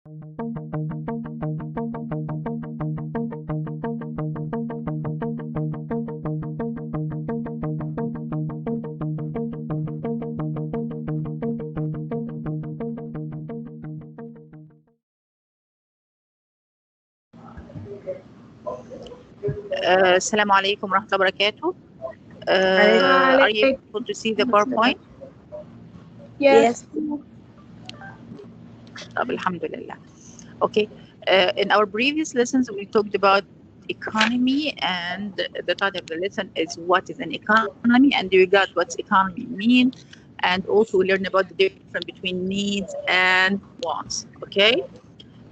Assalamu alaikum wa rahmatullahi wa barakatuh. Are you able to see the PowerPoint? Yes. Alhamdulillah. Okay. In our previous lessons, we talked about economy, and the title of the lesson is "What is an economy?" And we got what's economy mean, and also we learned about the difference between needs and wants. Okay.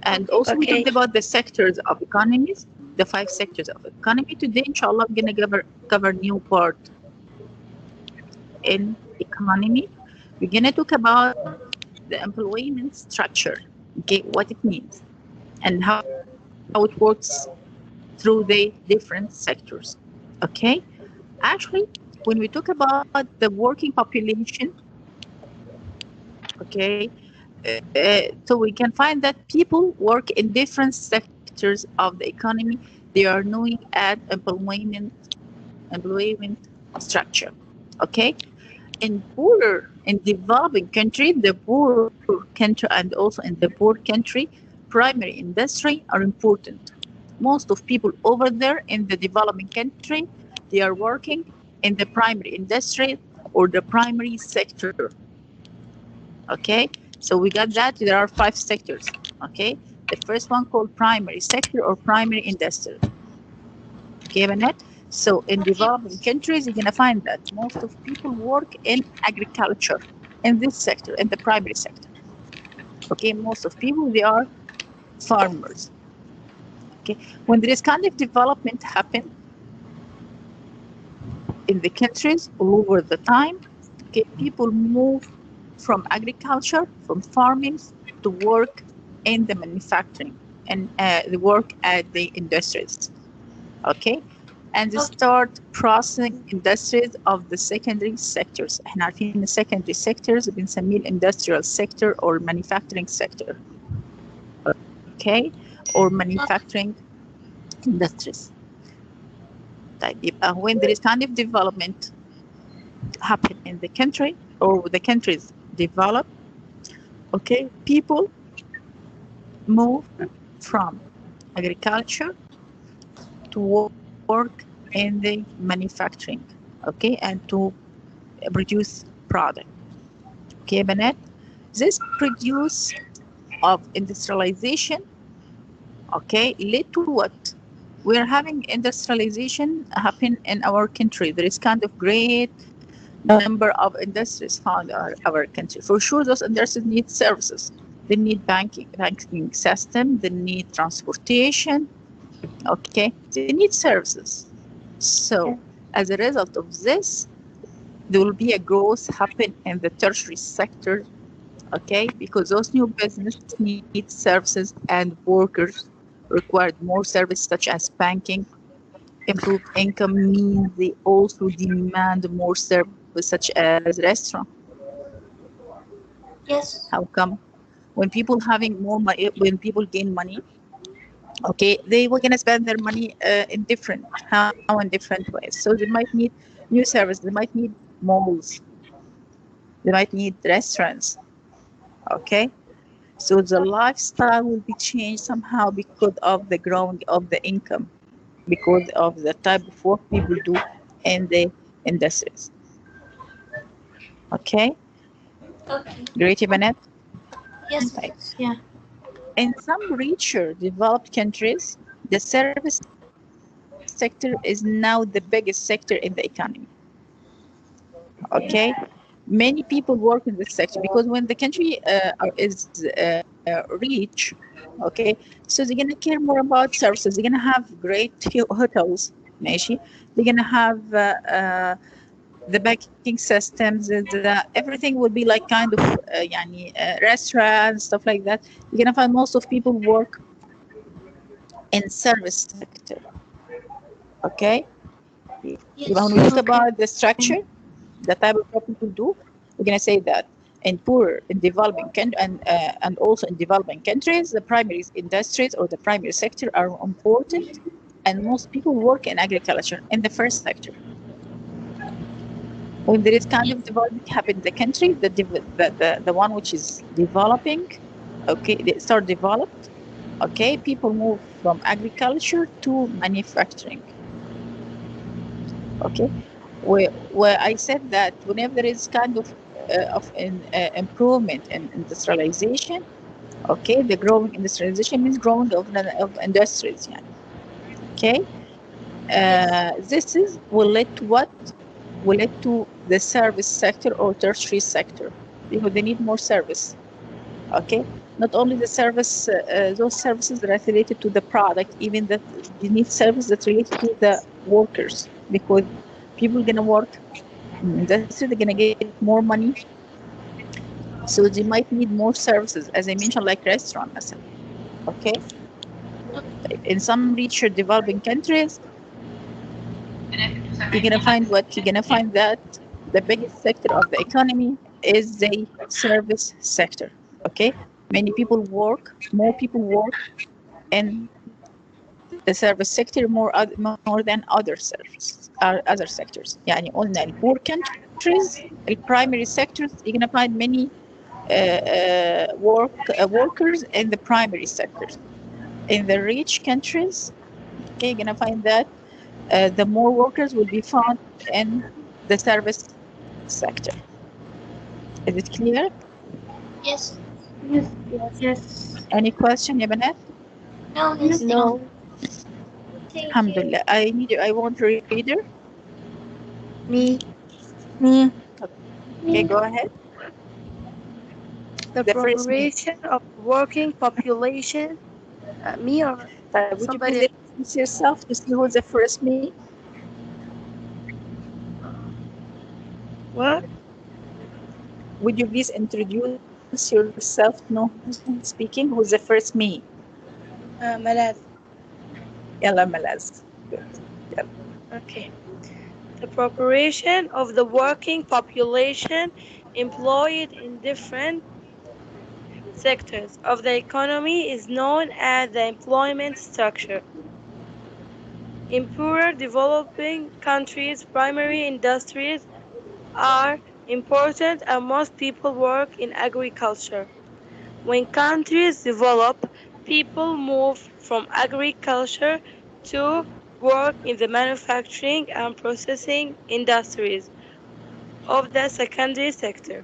And also we talked about the sectors of economies, the 5 sectors of economy. Today, inshallah, we're going to cover new part in economy. We're going to talk about the employment structure, okay, what it means, and how it works through the different sectors, okay? Actually, when we talk about the working population, okay, so we can find that people work in different sectors of the economy. They are known as employment structure, okay? In poorer, in developing country, the poor country, and also in the poor country, primary industry are important. Most of people over there in the developing country, they are working in the primary industry or the primary sector. Okay, so we got that. There are 5 sectors. Okay, the first one called primary sector or primary industry. Okay, Annette? So in developing countries, you're going to find that most of people work in agriculture, in this sector, in the primary sector. Okay, most of people, they are farmers. Okay, when there is kind of development happen in the countries all over the time, okay, people move from agriculture, from farming, to work in the manufacturing and the work at the industries. Okay, and they start processing industries of the secondary sectors. احنا عارفين secondary sectors بنسميه industrial sector or manufacturing sector. Okay, or manufacturing industries. When there is kind of development happen in the country or the countries develop, okay, people move from agriculture to work in the manufacturing, okay, and to produce product. Okay, Bennett, this produce of industrialization, okay, led to what? We're having industrialization happen in our country. There is kind of great number of industries found in our country. For sure, those industries need services. They need banking system. They need transportation. Okay, they need services. So, as a result of this, there will be a growth happen in the tertiary sector. Okay, because those new businesses need services and workers required more services such as banking. Improved income means they also demand more services such as restaurant. Yes. How come? When people having more money, when people gain money, okay, they were gonna spend their money in different ways. So they might need new services. They might need malls. They might need restaurants. Okay, so the lifestyle will be changed somehow because of the growing of the income, because of the type of work people do in the industries. Okay. Okay. Great, Ibanet. Yes. Right. Yeah. In some richer developed countries, the service sector is now the biggest sector in the economy. Okay, many people work in this sector because when the country is rich, okay, so they're gonna care more about services. They're gonna have great hotels, ماشي. They're gonna have the banking systems. Everything will be like kind of restaurants, stuff like that. You're gonna find most of people work in service sector. Okay. Yes. When we talk about the structure, the type of what people do, we're gonna say that in poorer, in developing and also in developing countries, the primary industries or the primary sector are important, and most people work in agriculture in the first sector. When there is kind of development happen in the country, the one which is developing, okay, they start developed, okay, people move from agriculture to manufacturing, okay. Where I said that whenever there is kind of improvement in industrialization, okay, the growing industrialization means growing of industries, yeah. Okay, this is will lead to what? Will lead to the service sector or tertiary sector, because they need more service. Okay, not only the service, those services that are related to the product, even that you need service that's related to the workers, because people are gonna work in industry, they're gonna get more money, so they might need more services, as I mentioned, like restaurant, مثلا. Okay, in some richer developing countries, you're gonna find what? You're gonna find that the biggest sector of the economy is the service sector. Okay, many people work, more people work in the service sector more than other services or other sectors. يعني قلنا in poor countries, the primary sectors, you're gonna find many workers in the primary sectors. In the rich countries, okay, you're gonna find that the more workers will be found in the service sector. Is it clear? Yes. Yes. Any question, يا بنات? No. Yes. No. Thank you. Alhamdulillah. I want a reader. Me. Okay, go ahead. The The first me. population of working population. Me or Would you somebody? please introduce yourself to see who's the first me? What? Would you please introduce yourself to know who's speaking? Who's the first me? Malaz. Yalla Malaz. Good. Yalla. Okay. The proportion of the working population employed in different sectors of the economy is known as the employment structure. In poorer developing countries, primary industries are important and most people work in agriculture. When countries develop, people move from agriculture to work in the manufacturing and processing industries of the secondary sector.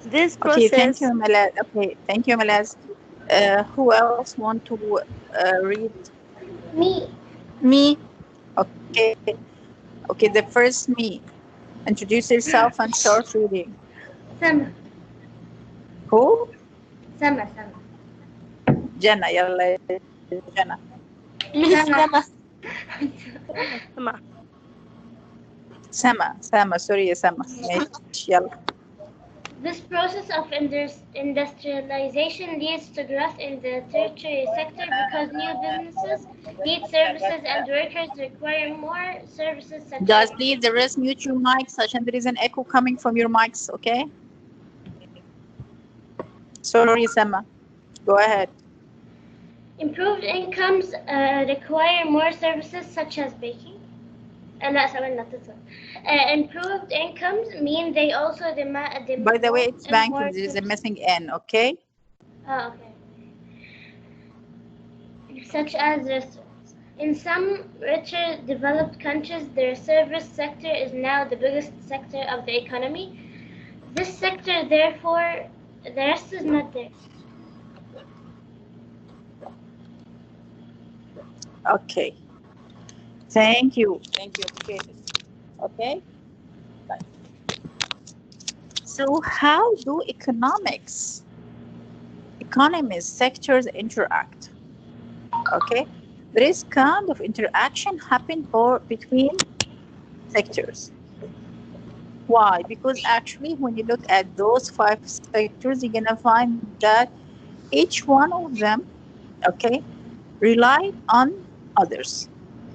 This Okay, process. thank you, Malaz. Okay, thank you, Malaz. Who else want to read? Me. Okay. Okay, the first me. Introduce yourself and start reading. Sama. Who? Sama. Jana, yalla Jana. Sama, sorry, Sama. ماشي، يلا. This process of industrialization leads to growth in the tertiary sector because new businesses need services and workers require more services such Guys, as please, the rest mute your mics, and there is an echo coming from your mics, okay? Sorry, Sama. Go ahead. improved incomes require more services such as baking. Improved incomes mean they also demand. By the way, it's banking. There is a missing N, okay? Oh, okay. Such as restaurants. In some richer developed countries, their service sector is now the biggest sector of the economy. This sector, therefore, the rest is not there. Okay. Thank you. Okay. Bye. So how do economists, sectors interact? Okay. There is kind of interaction happen between sectors. Why? Because actually when you look at those 5 sectors, you're gonna find that each one of them, okay, rely on others.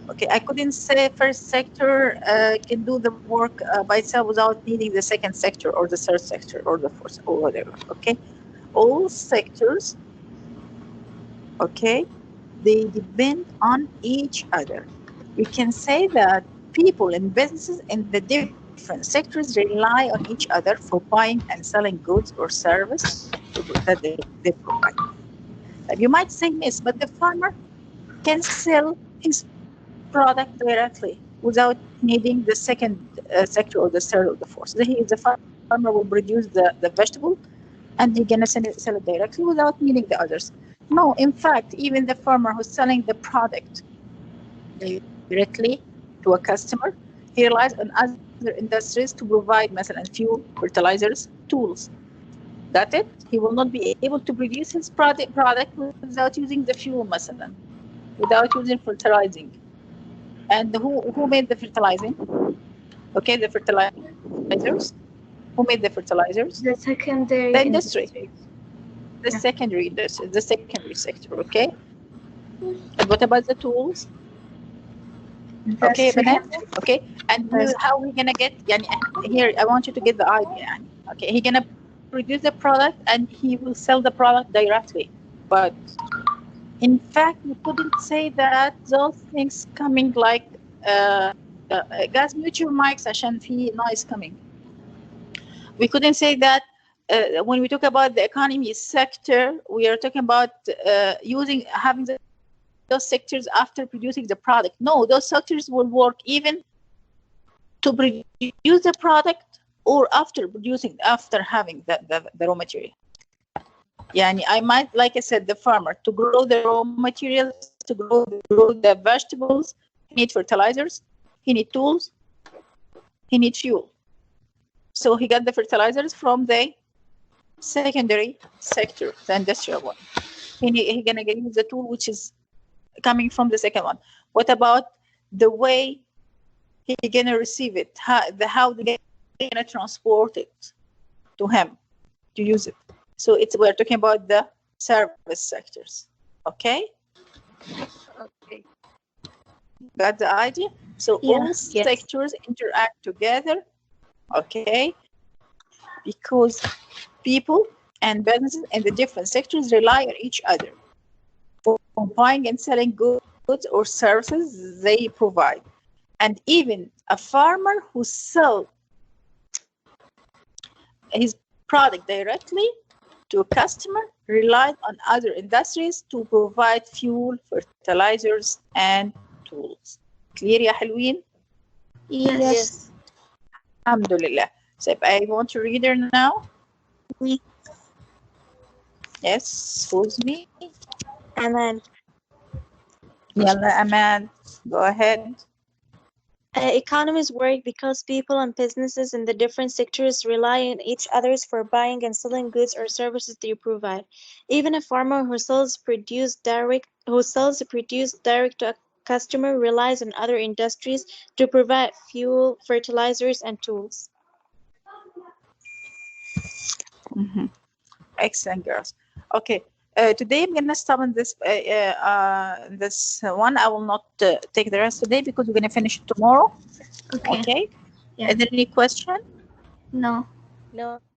Okay, I couldn't say first sector can do the work by itself without needing the second sector or the third sector or the fourth or whatever. Okay, all sectors, okay, they depend on each other. We can say that people and businesses in the different sectors rely on each other for buying and selling goods or service that they provide. You might say, Miss, but the farmer can sell his product directly without needing the second sector or the third or the fourth. The farmer will produce the vegetable and he's gonna sell it directly without needing the others. No, in fact, even the farmer who's selling the product directly to a customer, he relies on other industries to provide مثلا fuel, fertilizers, tools. Got it? He will not be able to produce his product without using the fuel مثلا, without using fertilizing. And who made the fertilizing? Okay, the fertilizers. Who made the fertilizers? The secondary The industry. The secondary industry, the secondary sector, okay? And what about the tools? Okay, Banat? Okay, and how we gonna get, here, I want you to get the idea. Okay, he's gonna produce the product and he will sell the product directly. But in fact, we couldn't say that those things coming like guys, mute your mics عشان في noise coming. We couldn't say that when we talk about the economy sector, we are talking about having those sectors after producing the product. No, those sectors will work even to produce the product or after having the raw material. I might, like I said, the farmer, to grow the raw materials, to grow the vegetables, he needs fertilizers, he needs tools, he needs fuel. So he got the fertilizers from the secondary sector, the industrial one. He gonna use the tool which is coming from the second one. What about the way he gonna receive it? How they gonna transport it to him to use it? So we're talking about the service sectors. Okay. Okay. Got the idea? So all sectors interact together. Okay. Because people and businesses in the different sectors rely on each other for buying and selling goods or services they provide. And even a farmer who sells his product directly to a customer relied on other industries to provide fuel, fertilizers, and tools. Clear يا حلوين? Yes. Alhamdulillah. So if I want to read her now. Me. Yes, who's me? Aman. Yalla, Aman, go ahead. Economies work because people and businesses in the different sectors rely on each other for buying and selling goods or services they provide. Even a farmer who sells produce direct to a customer relies on other industries to provide fuel, fertilizers, and tools. Mm-hmm. Excellent, girls. Okay. Today I'm gonna stop on this this one. I will not take the rest today because we're gonna finish it tomorrow. Okay. Yeah. Is there any question? No. No.